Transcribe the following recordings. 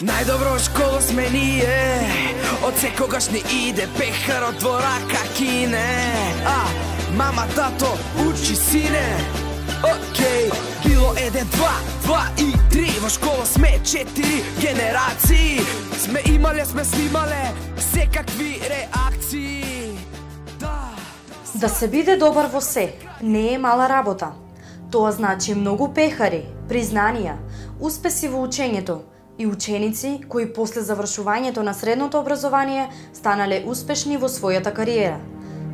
Најдобро школа сме ние, од секогаш не иде пехар од дворака кине. Мама, тато, учи сине. Океј, било 1, 2, 2 и 3, во школа сме 4 генерации. Сме имале, сме снимале секакви реакции. Да се биде добар во се не е мала работа. Тоа значи многу пехари, признанија, успеси во учењето и ученици кои после завршувањето на средното образование станале успешни во својата кариера.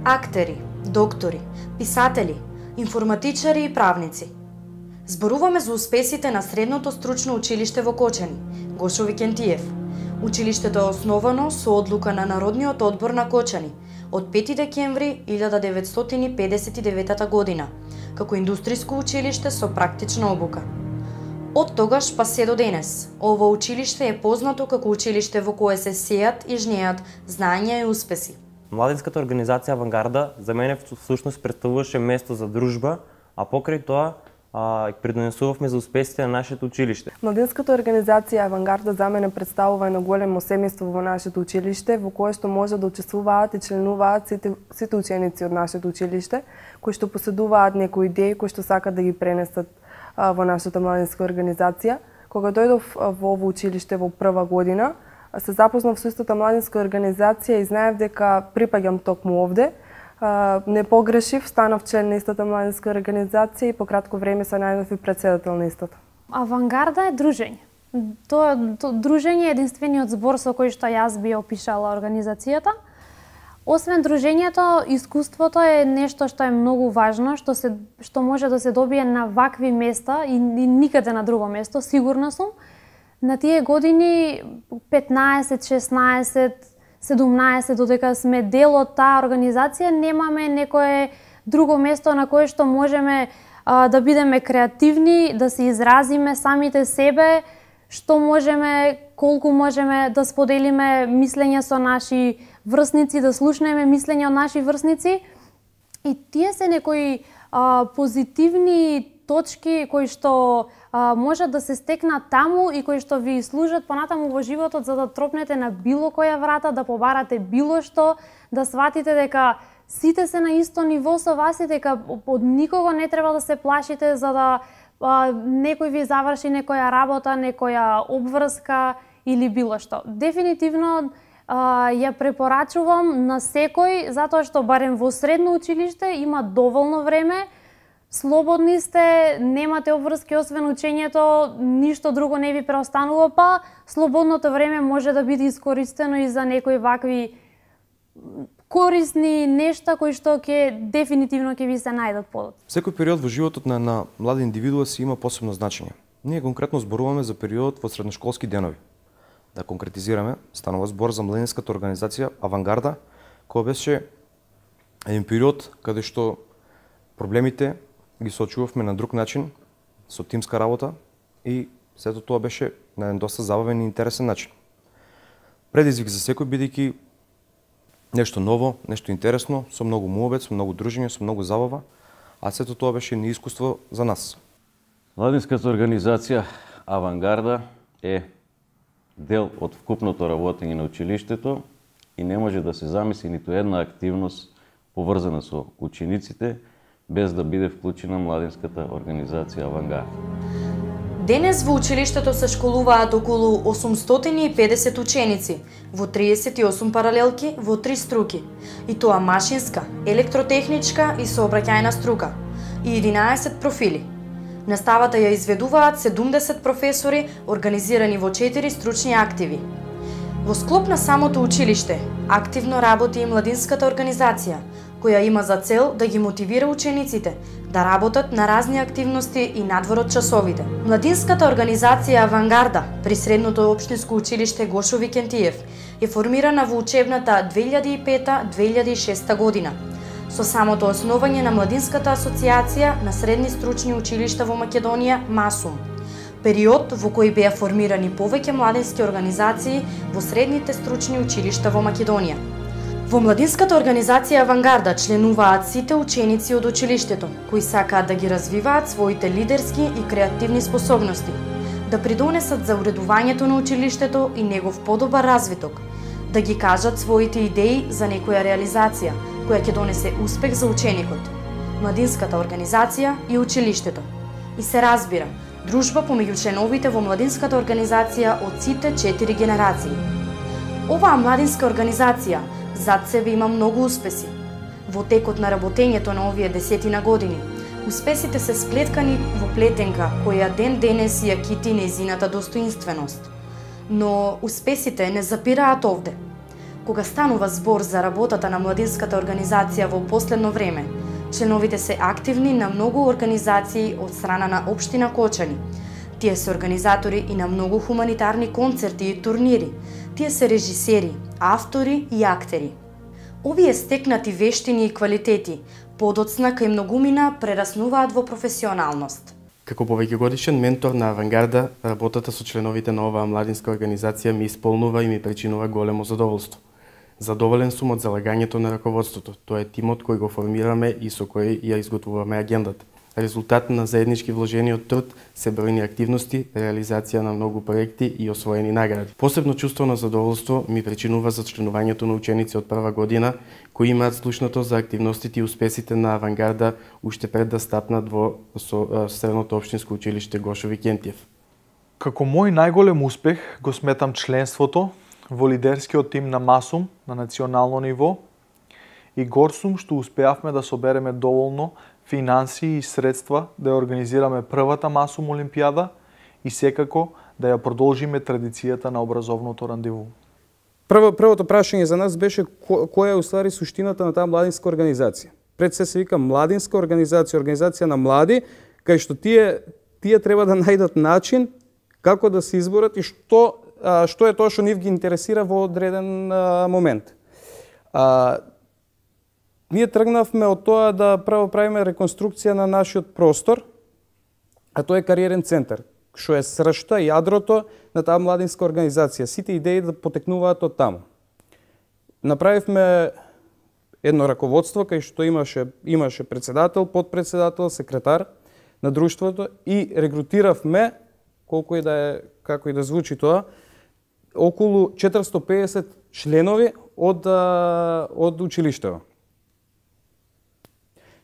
Актери, доктори, писатели, информатичари и правници. Зборуваме за успесите на Средното стручно училиште во Кочани, Гошо Викентиев. Училиштето е основано со одлука на Народниот одбор на Кочани од 5 декември 1959 година, како индустриско училиште со практична обука. Од тогаш па се до денес, ова училиште е познато како училиште во кое се сеат и жнеат знања и успеси. Младинската организација Авангарда за мене всушност представуваше место за дружба, а покрај тоа придонесувавме за успесите на нашето училиште. Младинската организација Авангарда за мене представува едно големо семејство во нашето училиште, во кое што може да учествуваат и членуваат сите ученици од нашето училиште, кои што поседуваат некои идеи кои што сакат да ги пренесат во нашата младинска организација. Кога дојдов во ово училиште во прва година, се запознав со истата младинска организација и знаев дека припаѓам токму овде. Не погрешив, станав член на истата младинска организација и по кратко време се најдов и председател на истата. Авангарда е дружење. Тоа дружење е единствениот збор со кој што јас би опишала организацијата. Освен дружењето, искуството е нешто што е многу важно, што може да се добие на вакви места и никаде на друго место, сигурна сум. На тие години 15, 16, 17, додека сме дел од таа организација, немаме некое друго место на кое што можеме да бидеме креативни, да се изразиме самите себе, што можеме, колку можеме да споделиме мислења со наши врсници, да слушнеме мислења од наши врсници. И тие се некои позитивни точки кои што можат да се стекнат таму и кои што ви служат понатаму во животот за да тропнете на било која врата, да побарате било што, да сватите дека сите се на исто ниво со вас и дека од никого не треба да се плашите за да некој ви заврши некоја работа, некоја обврска или било што. Дефинитивно ја препорачувам на секој, затоа што барем во средно училиште има доволно време, слободни сте, немате обврски освен учењето, ништо друго не ви преостанува, па слободното време може да биде искористено и за некои вакви корисни нешта кои што дефинитивно ќе ви се најдат подот. Секој период во животот на млади индивидуа си има посебно значење. Ние конкретно зборуваме за период во средношколски денови. Да конкретизираме, станува збор за младинската организација Авангарда, која беше еден период каде што проблемите ги соочувавме на друг начин, со тимска работа и сето тоа беше на еден доста забавен и интересен начин. Предизвик за секој бидејќи нешто ново, нешто интересно, со многу муабет, со многу дружење, со многу забава, а сето тоа беше неискуство за нас. Младинската организација Авангарда е дел од вкупното работење на училиштето и не може да се замисли ниту една активност поврзана со учениците без да биде вклучена младинската организација Авангард. Денес во училиштето се школуваат околу 850 ученици во 38 паралелки во 3 струки, и тоа машинска, електротехничка и сообраќајна струка, и 11 профили. Наставата ја изведуваат 70 професори организирани во 4 стручни активи. Во склоп на самото училиште активно работи и младинската организација, која има за цел да ги мотивира учениците да работат на разни активности и надвор од часовите. Младинската организација Авангарда при Средното општинско училиште Гошо Викентиев е формирана во учебната 2005-2006 година со самото основање на Младинската асоциација на средни стручни училишта во Македонија МАСУМ. Период во кој беа формирани повеќе младински организации во средните стручни училишта во Македонија. Во Младинската организација Авангарда членуваат сите ученици од училиштето, кои сакаат да ги развиваат своите лидерски и креативни способности, да придонесат за уредувањето на училиштето и негов подобар развиток, да ги кажат своите идеи за некоја реализација која ќе донесе успех за ученикот, младинската организација и училиштето. И се разбира, дружба помеѓу членовите во младинската организација од сите 4 генерации. Оваа младинска организација зад себе има многу успеси. Во текот на работењето на овие 10 години, успесите се сплеткани во плетенка која ден денес ја кити нејзината достоинственост. Но успесите не запираат овде. Кога станува збор за работата на младинската организација во последно време, членовите се активни на многу организации од страна на општина Кочани. Тие се организатори и на многу хуманитарни концерти и турнири. Тие се режисери, автори и актери. Овие стекнати вештини и квалитети подоцна кај многумина прераснуваат во професионалност. Како повеќегодишен ментор на Авангарда, работата со членовите на оваа младинска организација ми исполнува и ми причинува големо задоволство. Задоволен сум од залагањето на раководството. Тоа е тимот кој го формираме и со кој ја изготвуваме агендата. Резултат на заеднички вложениот труд се бројни активности, реализација на многу проекти и освоени награди. Посебно чувство на задоволство ми причинува за членувањето на ученици од прва година кои имаат слушното за активностите и успесите на Авангарда уште пред да стапнат во Средното општинско училиште Гошо Викентиев. Како мој најголем успех го сметам членството во лидерскиот тим на МАСУМ на национално ниво и гор сум што успеавме да собереме доволно финансии и средства да ја организираме првата МАСУМ Олимпијада и секако да ја продолжиме традицијата на образовното рандеву. Првото прашање за нас беше која е уствари суштината на таа младинска организација. Пред се вика младинска организација, организација на млади, кај што тие треба да најдат начин како да се изборат и што е тоа што нив ги интересира во одреден момент. Ние тргнавме од тоа да правиме реконструкција на нашиот простор, а тоа е кариерен центар, што е сршта, јадрото на таа младинска организација. Сите идеи да потекнуваат од таму. Направивме едно раководство кај што имаше председател, подпредседател, секретар на друштвото и регрутиравме, колку и да е, како и да звучи тоа, околу 450 членови од училиштето.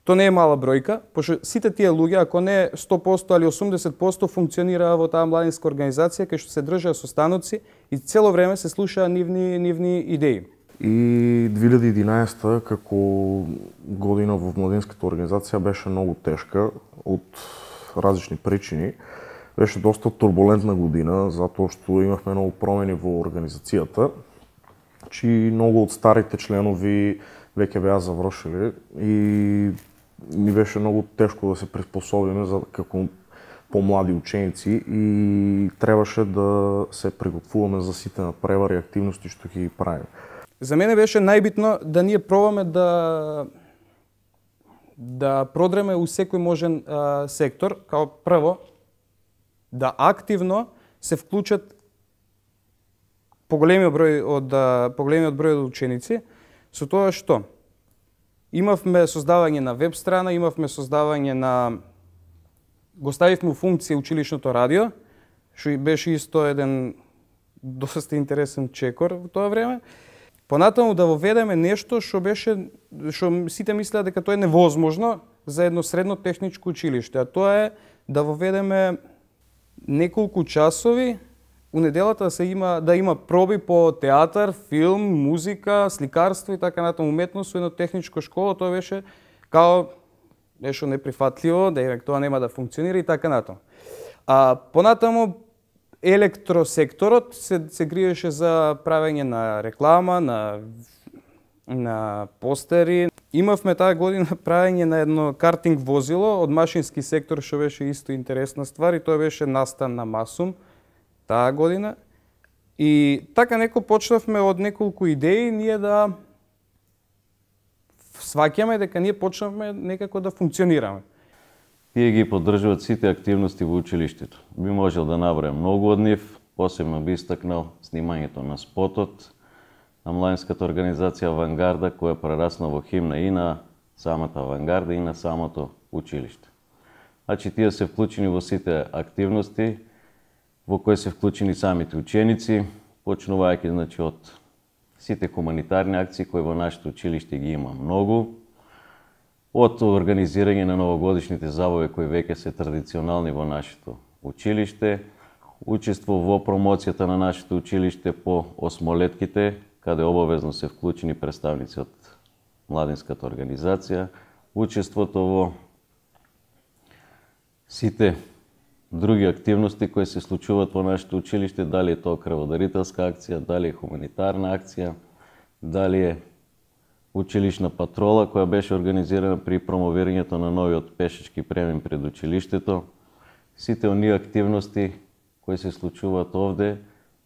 Тоа не е мала бројка, пошто сите тие луѓе, ако не 100% али 80% функционираа во таа младинска организација кај што се држаа состаноци и цело време се слушаа нивни идеи. И 2011 како година во младинската организација беше многу тешка од различни причини. Беше доста турбулентна година, затоа што имавме многу промени во организацијата, чи многу од старите членови веќе беа завршили и ни беше многу тешко да се приспособиме како помлади ученици и требаше да се приготвуваме за сите надпревари активности што ќе ги правиме. За мене беше најбитно да ние пробаме да продреме у секој можен сектор, као прво да активно се вклучат поголемиот број од ученици, со тоа што имавме создавање на веб страна, имавме создавање го ставивме у функција училишното радио, што беше исто еден доста интересен чекор во тоа време. Понатаму да воведеме нешто што сите мислеа дека тоа е невозможно за едно средно техничко училиште, а тоа е да воведеме неколку часови у неделата да има проби по театар, филм, музика, сликарство и така натаму уметност во едно техничко школа. Тоа беше као нешто неприфатливо, дека тоа нема да функционира и така натаму. А понатаму електросекторот се гриеше за правење на реклама, на постери. Имавме таа година правење на едно картинг возило од машински сектор, што беше исто интересна ствар и тоа беше настан на МАСУМ таа година. И така почнавме од неколку идеи ние да сваќаме дека ние почнавме некако да функционираме. Тие ги поддржуваат сите активности во училиштето. Би можел да набројам многу од нив, посебно би истакнал снимањето на спотот на младинската организација Авангарда, која прерасна во химна и на самата Авангарда и на самото училиште. Значи, тие се вклучени во сите активности во кој се вклучени самите ученици, почнувајќи значи од сите хуманитарни акции кои во нашето училиште ги има многу, од организирање на новогодишните забави кои веќе се традиционални во нашето училиште, учество во промоцијата на нашето училиште по осмолетките, каде обавезно се вклучени представници од младинската организација, учеството во сите други активности кои се случуваат во нашето училиште, дали е тоа крводарителска акција, дали е хуманитарна акција, дали е училишна патрола која беше организирана при промовирањето на новиот пешачки премин пред училиштето. Сите оние активности кои се случуваат овде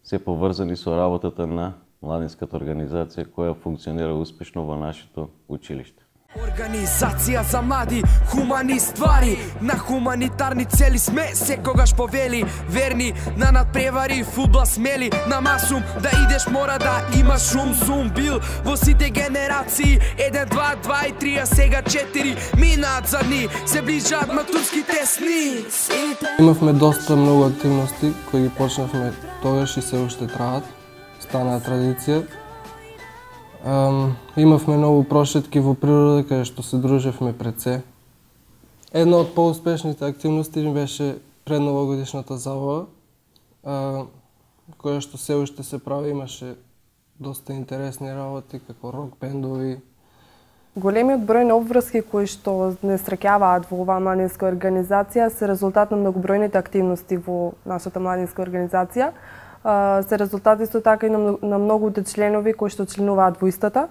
се поврзани со работата на младинската организација која функционира успешно во нашето училиште. Организација за млади, хумани ствари, на хуманитарни цели сме секогаш повели, верни на надпревари, фудбал смели, на масум да идеш мора да имаш шум, сум бил во сите генерации, 1, 2, 2 и 3, а сега 4, минаат за дни, се ближаат матурските сни. Имавме доста многу активности кои ги почнавме тогаш и се уште траат, станаа традиција. Имавме многу прошетки во природа каде што се дружевме пред се. Една од поуспешните активности беше предновогодишната забава, која што се уште се прави, имаше доста интересни работи како рок бендови. Големиот број на обврски кои што не среќаваат во оваа младинска организација се резултат на многобројните активности во нашата младинска организација. Се резултати исто така и на многуте членови кои што членуваат во истата.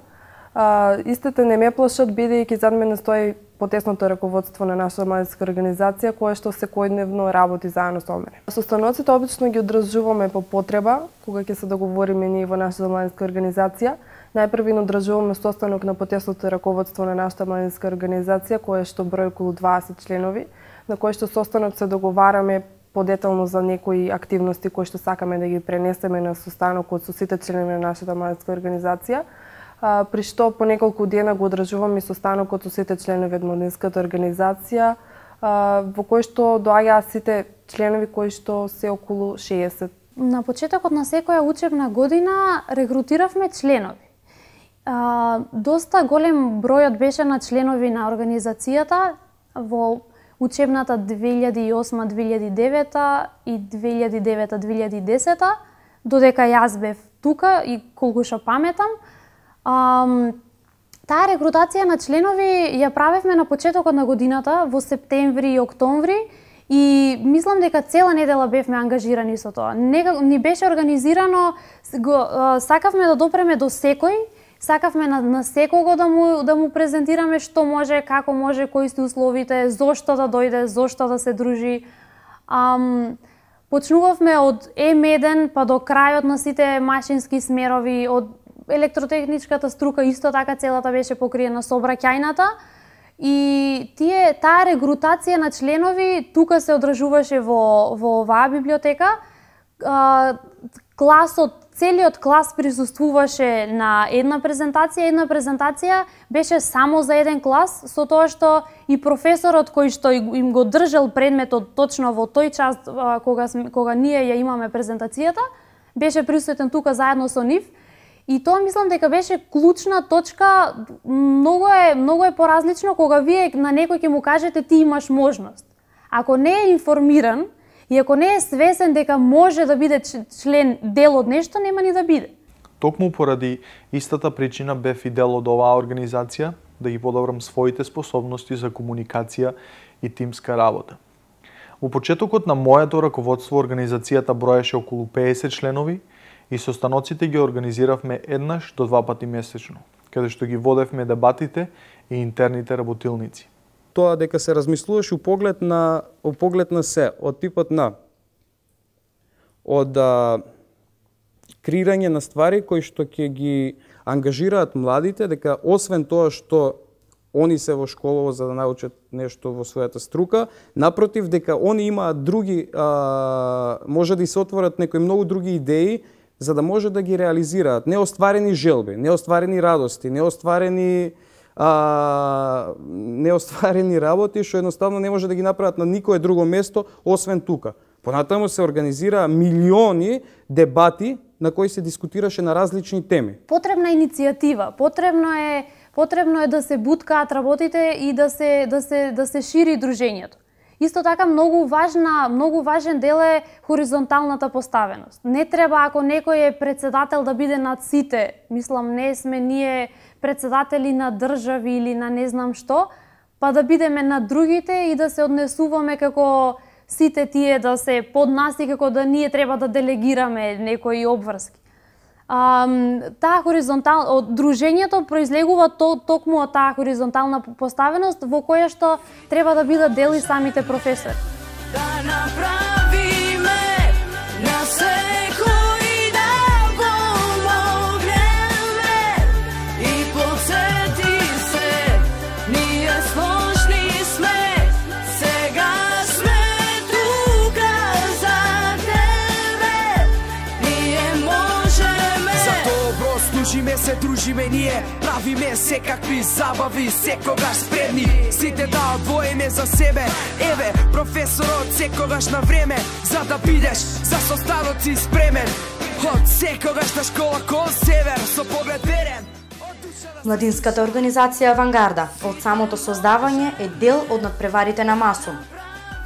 Истите не ме плашат, бидејќи зад мене стои потесното раководство на нашата младинска организација, кое што секојдневно работи заедно со мене. Состаноците обично ги одржуваме по потреба, кога ќе се договориме ние во нашата младинска организација. Најпрви одржуваме состанок на потесното раководство на нашата младинска организација, кое што брои околу 20 членови, на кој што состанок се договараме подетално за некои активности кои што сакаме да ги пренесеме на состанокот со сите членови на нашата младинска организација, при што по неколку дена го одржуваме и состанокот со сите членови од младинската организација, во кој што доаѓаат сите членови кои што се околу 60. На почетокот на секоја учебна година регрутиравме членови. Доста голем бројот беше на членови на организацијата во учебната 2008-2009 и 2009-2010, додека јас бев тука и колку што паметам. Таа регрутација на членови ја правевме на почетокот на годината, во септември и октомври, и мислам дека цела недела бевме ангажирани со тоа. Ни беше организирано, сакавме да допреме до секој, сакавме на секого да му презентираме што може, како може, кои се условите, зошто да дојде, зошто да се дружи. Почнувавме од М1 па до крајот на сите машински смерови, од електротехничката струка исто така целата беше покриена со обраќајната. И таа регрутација на членови тука се одржуваше во оваа библиотека. Целиот клас присуствуваше на една презентација беше само за еден клас, со тоа што и професорот кој што им го држал предметот точно во тој час кога ние ја имаме презентацијата, беше присутен тука заедно со нив. И тоа мислам дека беше клучна точка, многу е поразлично кога вие на некој ќе му кажете ти имаш можност. Ако не е информиран и ако не е свесен дека може да биде член дел од нешто, нема ни да биде. Токму поради истата причина бев и дел од оваа организација, да ги подобрам своите способности за комуникација и тимска работа. Во почетокот на моето раководство организацијата броеше околу 50 членови и состаноците ги организиравме еднаш до 2 пати месечно, каде што ги водевме дебатите и интерните работилници. Тоа дека се размислуваш у поглед на се, од типот на креирање на ствари кои што ќе ги ангажираат младите, дека освен тоа што они се во школово за да научат нешто во својата струка, напротив дека они имаат други, може да и се отворат некои многу други идеи за да може да ги реализираат неостварени желби, неостварени радости, неостварени работи што едноставно не може да ги направат на никое друго место освен тука. Понатаму се организираа милиони дебати на кои се дискутираше на различни теми. Потребна иницијатива, потребно е да се буткаат работите и да се шири дружењето. Исто така многу важен дел е хоризонталната поставеност. Не треба ако некој е председател да биде над сите. Мислам, не сме ние председатели на држави или на не знам што, па да бидеме над другите и да се однесуваме како сите тие да се под нас и како да ние треба да делегираме некои обврски. Таа дружењето произлегува токму од таа хоризонтална поставеност во која што треба да бидат дел и самите професори. Да направиме на секој да помогнеме и подсети се, ние сложни сме, сега сме тука за тебе, ние можеме. За добро служиме се, дружиме ние, правиме секакви забави, секогаш спремни, сите да одвоиме за себе. Еве, професорот секогаш на време, за да бидеш за составот си спремен. Од секогаш на школа кон север, со поглед верен. Младинската организација Авангарда од самото создавање е дел од надпреварите на Масум.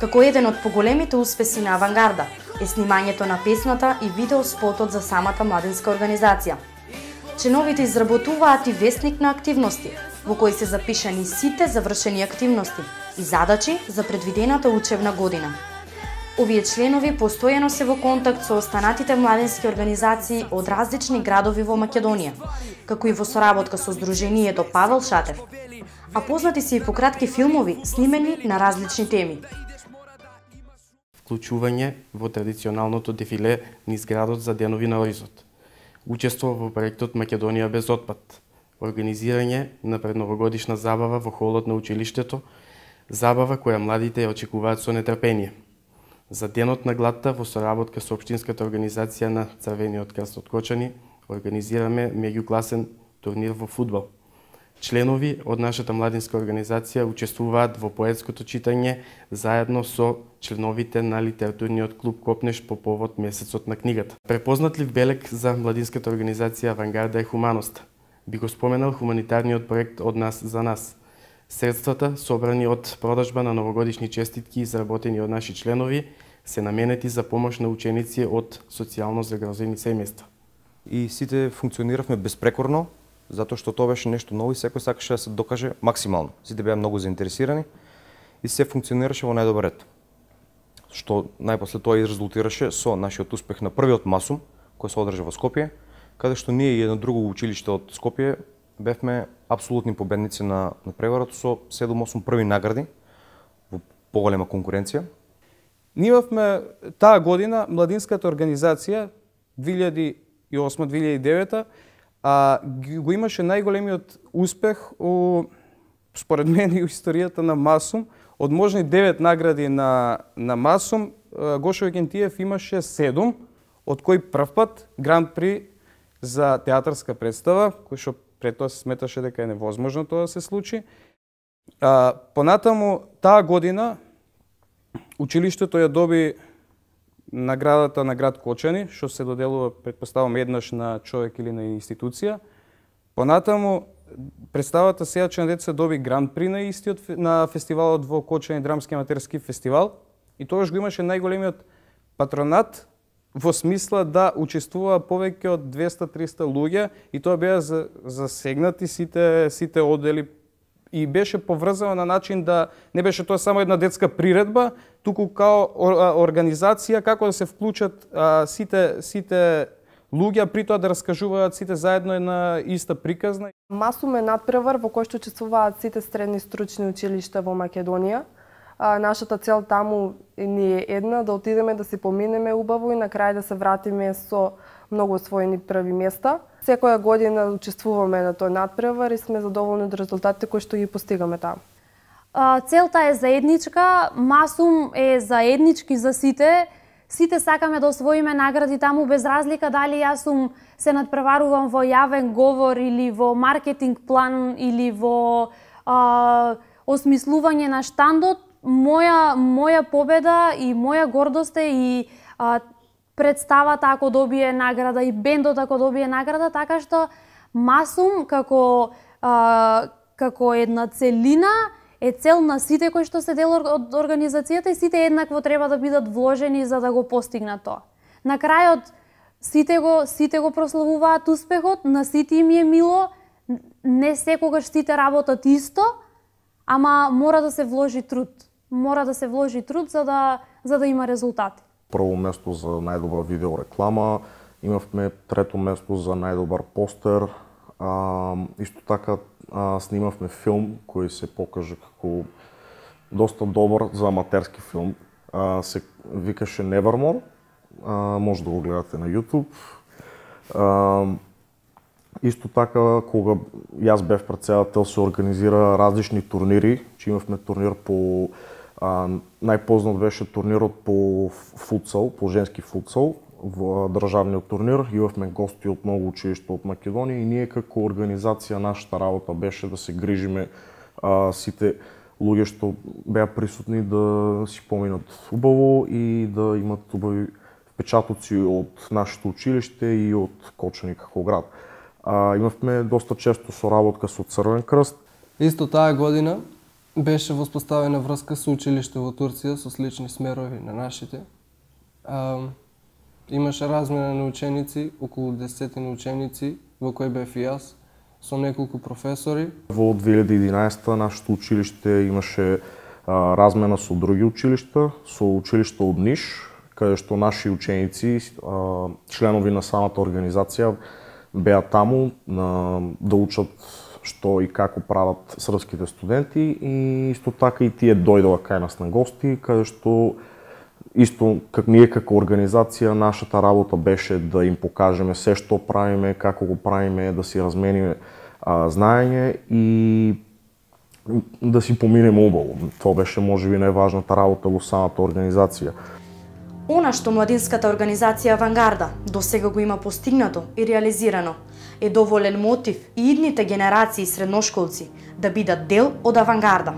Како еден од поголемите успеси на Авангарда е снимањето на песната и видеоспотот за самата младинска организација. Членовите изработуваат и весник на активности, во кој се запишани сите завршени активности и задачи за предвидената учебна година. Овие членови постојано се во контакт со останатите младински организации од различни градови во Македонија, како и во соработка со Сдруженијето Павел Шатев, а познати се и по кратки филмови снимени на различни теми. Вклучување во традиционалното дефиле низ градот за денови на Оризот. Учествува во проектот Македонија без отпад. Организирање на предновогодишна забава во холот на училиштето, забава која младите ја очекуваат со нетрпение. За денот на гладта во соработка со општинската организација на Црвениот крст од Кочани организираме меѓукласен турнир во фудбал. Членови од нашата младинска организација учествуваат во поетското читање заедно со членовите на литературниот клуб Копнеш по повод месецот на книгата. Препознатлив белег за младинската организација Авангарда е хуманоста. Би го споменал хуманитарниот проект Од нас за нас. Средствата, собрани од продажба на новогодишни честитки изработени од наши членови, се наменети за помош на ученици од социјално загрозени семејства. И сите функциониравме безпрекорно, затоа што тоа беше нешто ново и секој сакаше да се докаже максимално. Сите беа многу заинтересирани и се функционираше во најдобар ред. Што најпосле тоа и резултираше со нашиот успех на првиот Масум, кој се одржа во Скопје, каде што ние и едно друго училиште од Скопје бевме апсолутни победници на преварот со 7-8 први награди во поголема конкуренција. Ние имавме таа година младинската организација 2008-2009 го имаше најголемиот успех според мен и историјата на Масум. Од можни 9 награди на Масум, Гошо Викентиев имаше 7, од кои првпат Гран При за театарска представа, кој што пред тоа се сметаше дека е невозможно тоа да се случи. Понатаму таа година училиштето ја доби наградата на град Кочани, што се доделува, претпоставам, еднаш на човек или на институција. Понатаму представата Сејаче на деца доби Гран При на истиот на фестивалот во Кочани, драмски аматерски фестивал, и тогаш го имаше најголемиот патронат во смисла да учествува повеќе од 200-300 луѓе и тоа беа засегнати сите оддели и беше поврзано на начин да не беше тоа само една детска приредба, туку као организација како да се вклучат сите луѓе, при тоа да раскажуваат сите заедно една иста приказна. Масум е надпревар во кој што учествуваат сите средни стручни училишта во Македонија. Нашата цел таму ни е една, да отидеме да си поминеме убаво и на крај да се вратиме со многу освоени први места. Секоја година учествуваме на тој надпревар и сме задоволни од резултатите кои што ги постигаме таму. Целта е заедничка, Масум е заеднички за сите. Сите сакаме да освоиме награди таму без разлика дали јас се надпреварувам во јавен говор или во маркетинг план или во осмислување на штандот. моја победа и моја гордост е и представата ако добие награда и бендот ако добие награда, така што Масум како една целина е цел на сите кои што се дел од организацијата и сите еднакво треба да бидат вложени за да го постигнат тоа. На крајот сите го прославуваат успехот, на сите им е мило, не секогаш сите работат исто, ама мора да се вложи труд. Мора да се вложи труд за да има резултати. Прво место за најдобра видеореклама, имавме трето место за најдобар постер. Исто така снимавме филм кој се покажа како доста добар за аматерски филм. Се викаше Nevermore, може да го гледате на YouTube. Исто така, кога јас бев председател, се организира различни турнири, че имавме турнир по најпознат беше турнирот по футсал, по женски футсал, во државниот турнир. Имавме гости од многу училишта од Македонија и ние како организација нашата работа беше да се грижиме сите луѓе што беа присутни да си поминат убаво и да имат убави впечатоци од нашето училиште и од Кочани како град. Имавме доста често соработка со Црвен крст. Исто таа година беше воспоставена врска со училиште во Турција со слични смерови на нашите. Имаше размена на ученици, околу 10 ученици, во кои бев и јас, со неколку професори. Во 2011 нашето училиште имаше размена со други училишта, со училиште од Ниш, каде што наши ученици, членови на самата организација, беа таму да учат што и како прават српските студенти и исто така и тие дојдоа кај нас на гости, каде што исто ние како организација нашата работа беше да им покажеме се што правиме, како го правиме, да си размениме знаење и да си поминеме убаво. Тоа беше можеби најважната работа во самата организација. Она што младинската организација Авангарда досега го има постигнато и реализирано е доволен мотив и идните генерации средношколци да бидат дел од Авангарда.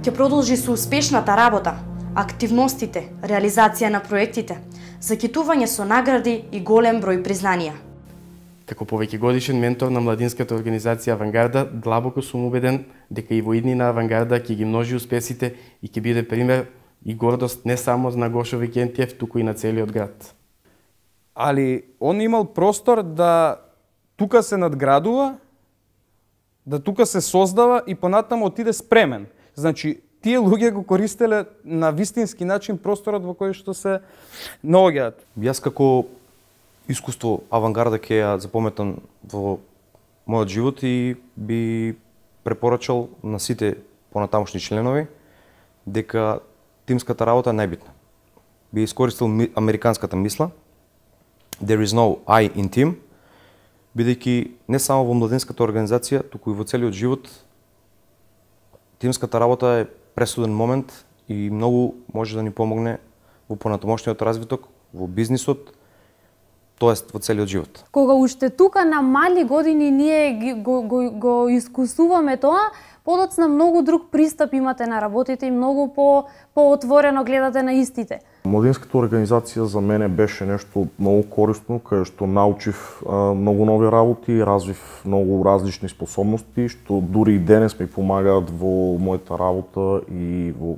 Ќе продолжи со успешната работа, активностите, реализација на проектите, закитување со награди и голем број признанија. Како повеќегодишен ментор на младинската организација Авангарда, длабоко сум убеден дека и во иднина Авангарда ќе ги множи успесите и ќе биде пример и гордост не само на Гошо Викентиев, туку и на целиот град. Али он имал простор да тука се надградува, да тука се создава и понатаму отиде спремен. Значи, тие луѓе го користеле на вистински начин просторот во кој што се наоѓаат. Јас како искуство Авангарда ќе ја запометам во мојот живот и би препорачал на сите понатамошни членови дека тимската работа е најбитна. Би искористил американската мисла There is no I in team, бидејќи не само во младинската организација, туку и во целиот живот тимската работа е пресуден момент и многу може да ни помогне во понатамошниот развиток, во бизнисот, тоест во целиот живот. Кога уште тука на мали години ние го искусуваме тоа, подоцна многу друг пристап имате на работите и многу поотворено гледате на истите. Младинската организација за мене беше нешто многу корисно, каде што научив многу нови работи, развив многу различни способности, што дури и денес ми помагаат во мојата работа и во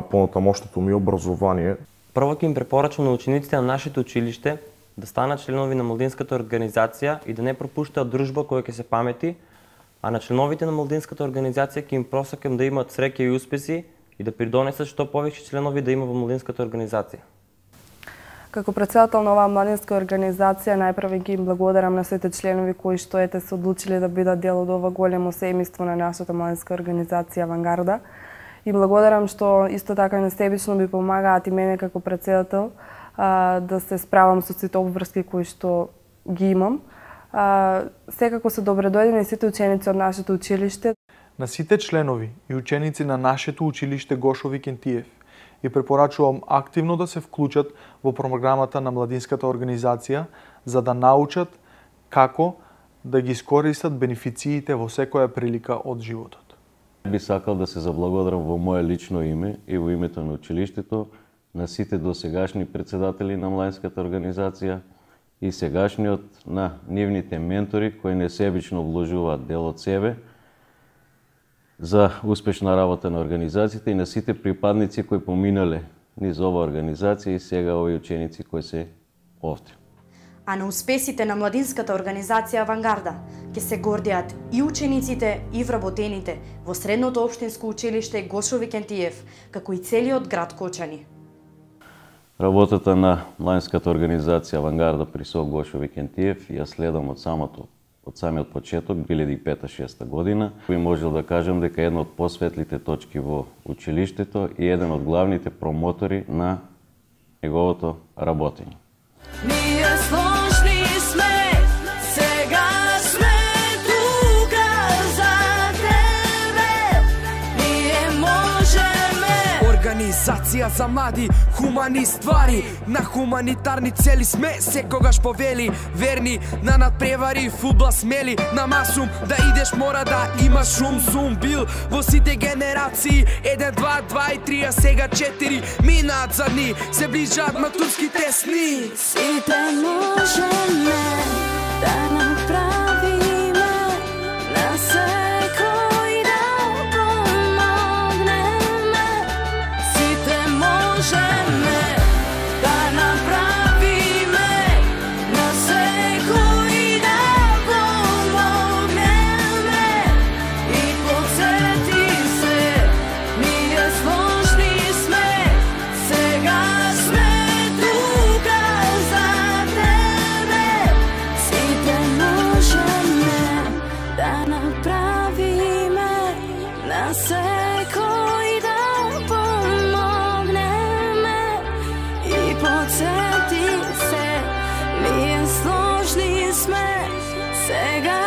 понатамошното ми образование. Прво ќе им препорачам на учениците на нашето училиште да станат членови на младинската организација и да не пропуштаат дружба која ќе се памети, а на членовите на младинската организација ќе им просакам да имат среќа и успеси и да придонесат што повеќе членови да има во младинската организација. Како председател на оваа младинска организација, најпрво ги им благодарам на сите членови кои што се одлучиле да бидат дел од ова големо семејство на нашата младинска организација Авангарда. И благодарам што исто така несебично ми помагаат и мене како председател да се справам со сите обврски кои што ги имам. Секако се добредојдени сите ученици од нашето училиште. На сите членови и ученици на нашето училиште Гошо Викентиев и препорачувам активно да се вклучат во програмата на младинската организација за да научат како да ги искористат бенефициите во секоја прилика од животот. Би сакал да се заблагодарам во мое лично име и во името на училиштето на сите досегашни председатели на младинската организација и сегашниот на нивните ментори кои несебично вложуваат дел од себе за успешна работа на организацијата и на сите припадници кои поминале низ оваа организација и сега овие ученици кои се овде. А на успесите на младинската организација Авангарда ќе се гордеат и учениците и вработените во Средното општинско училиште Гошо Викентиев, како и целиот град Кочани. Работата на младинската организација Авангарда при СО Гошо Викентиев ја следам од самиот почеток 2005-2006 година. Би можел да кажам дека една од посветлите точки во училиштето и еден од главните промотори на неговото работење. Ние сложни сме, сега сме тука за тебе. Ние можеме. Организација за млади, хумани ствари, на хуманитарни цели сме секогаш повели. Верни на надпревари, фудбал смели, на масум да идеш мора да имаш шум. Сум бил во сите генерации, 1, 2, 2 и 3, а сега 4. Минаат за дни, се ближаат матурските сни. Сите можеме да направиме на секој да помогнеме. Сите можеме да направиме на секој да помогнеме. И подсети се, ние сложни сме, сега сме тука за тебе. Сите можеме да направиме на секој да помогнеме. И подсети се, ние сложни сме, сега